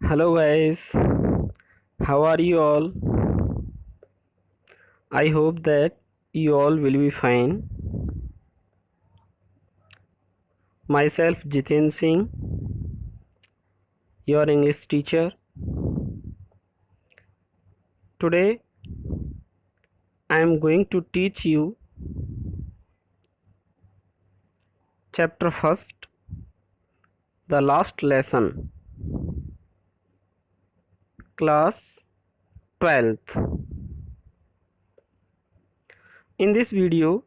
Hello guys, how are you all? I hope that you all will be fine. Myself Jitin Singh, your English teacher. Today I am going to teach you chapter first, the last lesson, class 12th. In this video,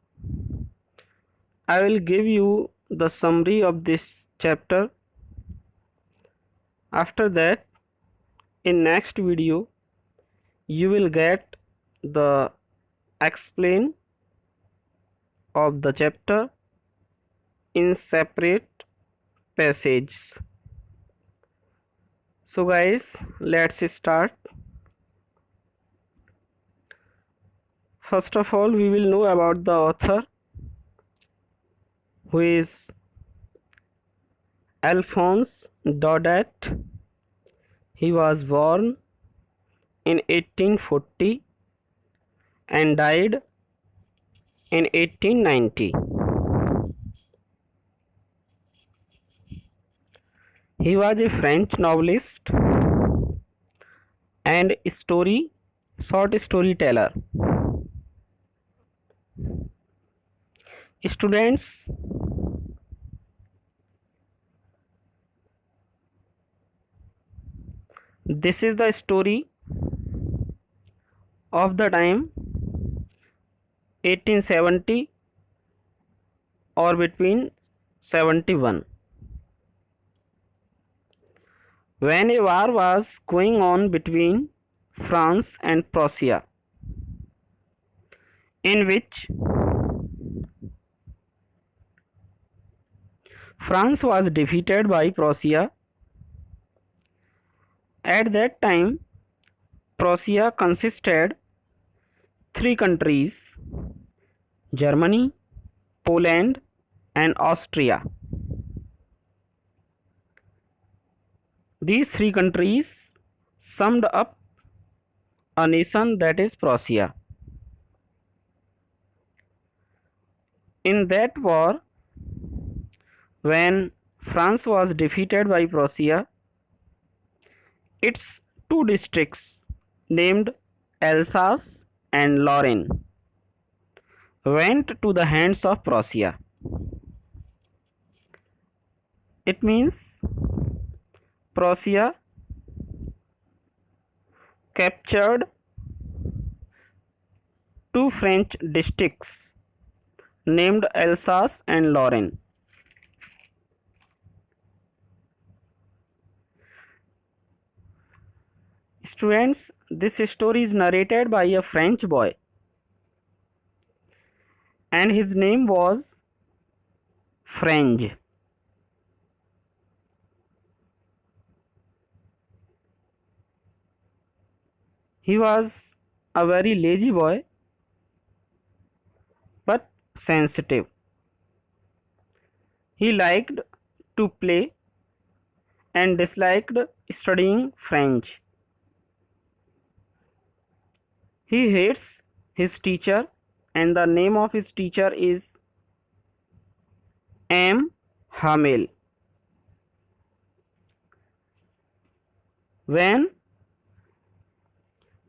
I will give you the summary of this chapter. After that, in next video, you will get the explain of the chapter in separate passages. So guys, let's start. First of all, we will know about the author, who is Alphonse Daudet. He was born in 1840 and died in 1890. He was a French novelist and short storyteller. Students, this is the story of the time 1870 or between 71, when a war was going on between France and Prussia, in which France was defeated by Prussia. At that time, Prussia consisted three countries: Germany, Poland, and Austria. These three countries summed up a nation, that is Prussia. In that war, when France was defeated by Prussia, its two districts named Alsace and Lorraine went to the hands of Prussia. It means Prussia captured two French districts named Alsace and Lorraine. Students, this story is narrated by a French boy, and his name was French. He was a very lazy boy but sensitive. He liked to play and disliked studying French. He hates his teacher, and the name of his teacher is M. Hamel. When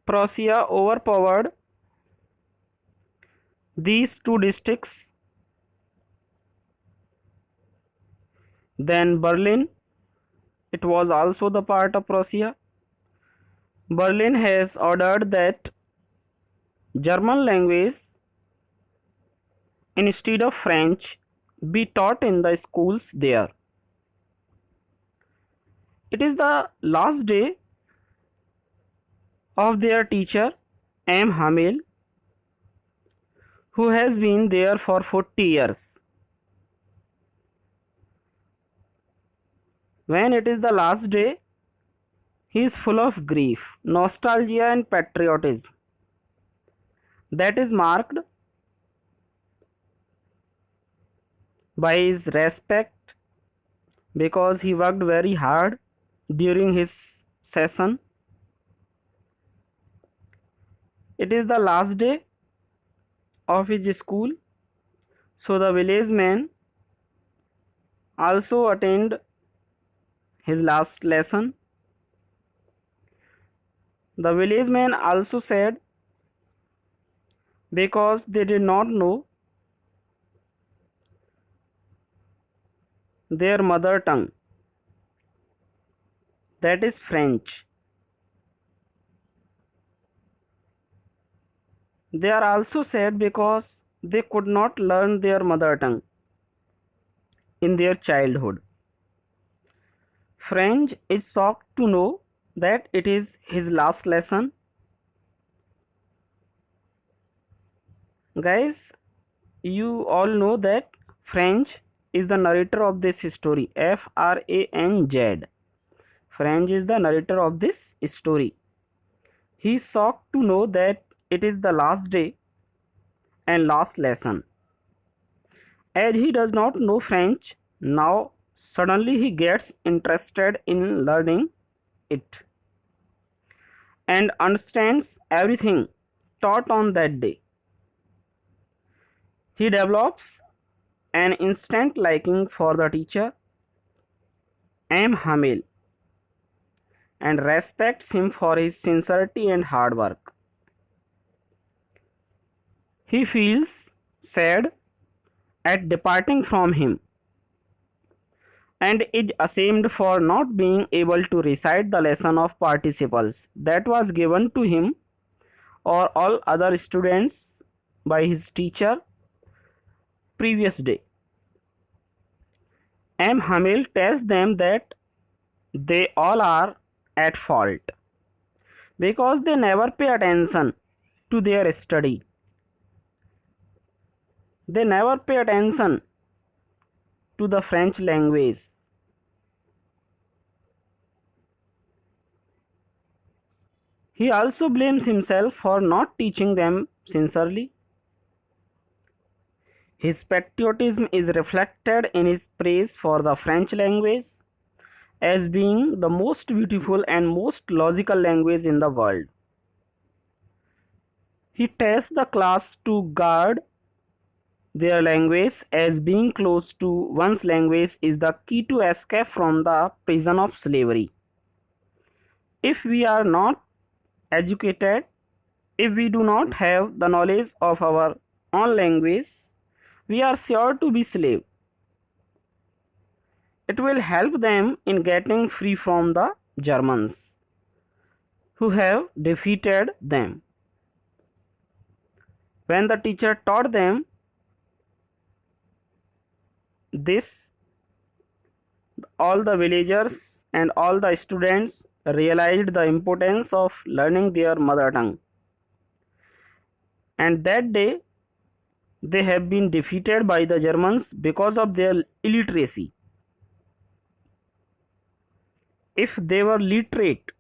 Prussia overpowered these two districts, then Berlin, it was also the part of Prussia. Berlin has ordered that German language instead of French be taught in the schools there. It is the last day of their teacher M. Hamel, who has been there for 40 years. When it is the last day, he is full of grief, nostalgia, and patriotism. That is marked by his respect, because he worked very hard during his session. It is the last day of his school, so the village man also attend his last lesson. The village man also said, because they did not know their mother tongue, that is French. They are also sad because they could not learn their mother tongue in their childhood. French is shocked to know that it is his last lesson. Guys, you all know that French is the narrator of this story. Franz. French is the narrator of this story. He is shocked to know that it is the last day and last lesson. As he does not know French, now suddenly he gets interested in learning it and understands everything taught on that day. He develops an instant liking for the teacher, M. Hamil, and respects him for his sincerity and hard work. He feels sad at departing from him and is ashamed for not being able to recite the lesson of participles that was given to him or all other students by his teacher previous day. M. Hamil tells them that they all are at fault because they never pay attention to their study. They never pay attention to the French language. He also blames himself for not teaching them sincerely. His patriotism is reflected in his praise for the French language as being the most beautiful and most logical language in the world. He tells the class to guard their language as being close to one's language is the key to escape from the prison of slavery. If we are not educated, if we do not have the knowledge of our own language, we are sure to be slave. It will help them in getting free from the Germans who have defeated them. When the teacher taught them this, all the villagers and all the students realized the importance of learning their mother tongue. And that day, they have been defeated by the Germans because of their illiteracy. If they were literate,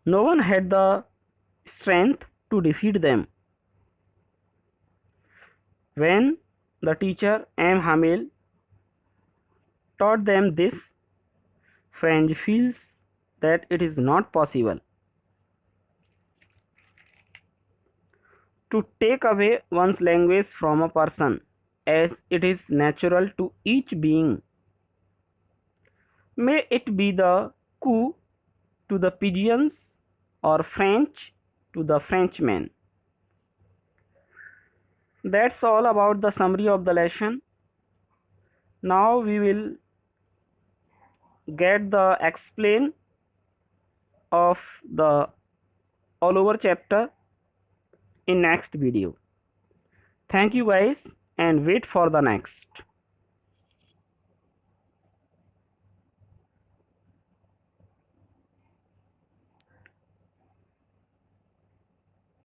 no one had the strength to defeat them. When the teacher M. Hamil taught them this, French feels that it is not possible to take away one's language from a person, as it is natural to each being. May it be the coup to the pigeons or French to the Frenchman. That's all about the summary of the lesson. Now we will get the explain of the all over chapter in next video. Thank you guys and wait for the next.